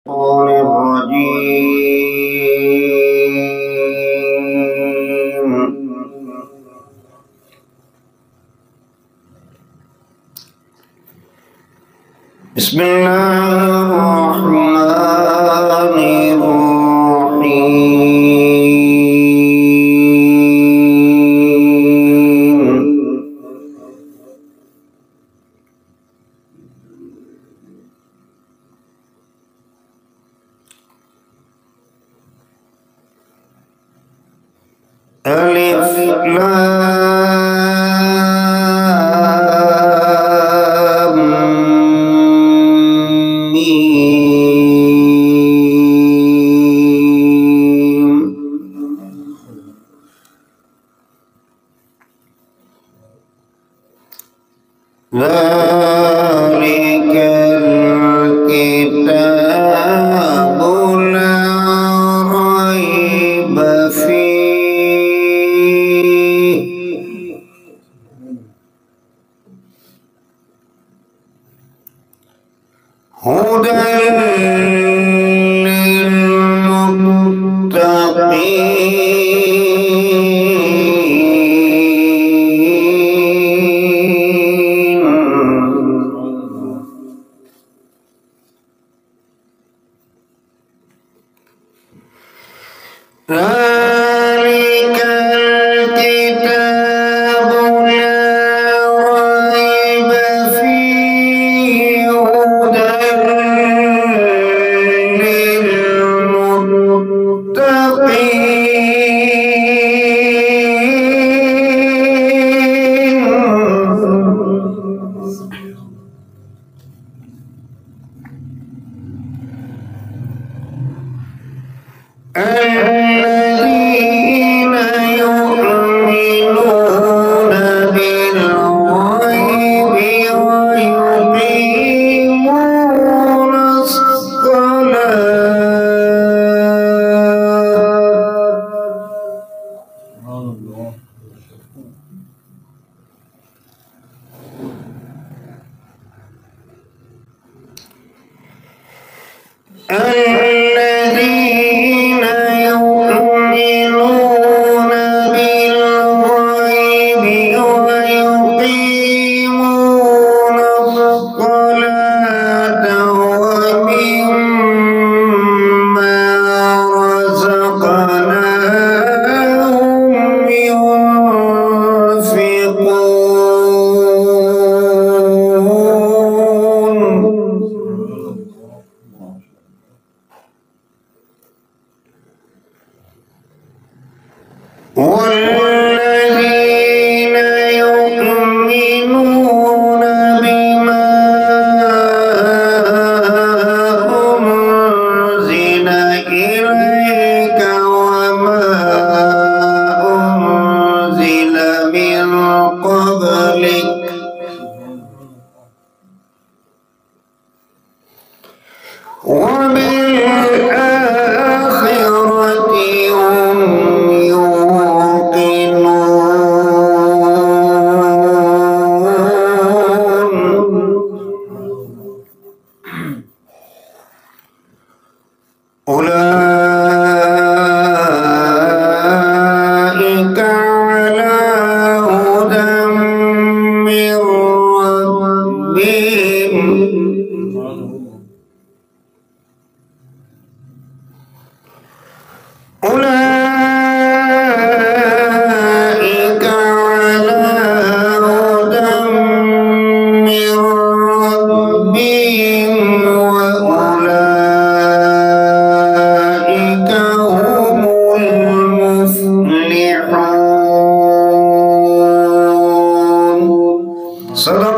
الشيطان الرجيم. بسم الله الرحمن الرحيم. ألف لام ميم. ذلك الكتاب لا ريب فيه هدى للمتقين. ذلك الكتاب لا ريب فيه هدى للمتقين الذين يؤمنون بالغيب ويقيمون الصلاة الذين يؤمنون بالغيب ويقيمون الصلاة ومما رزقناهم ينفقون. والذين يؤمنون بما أنزل إليك وما أنزل من قبلك وبالآخرة هم أولئك على هدى من ربهم أولئك على هدى من ربهم وأولئك هم المفلحون. صدق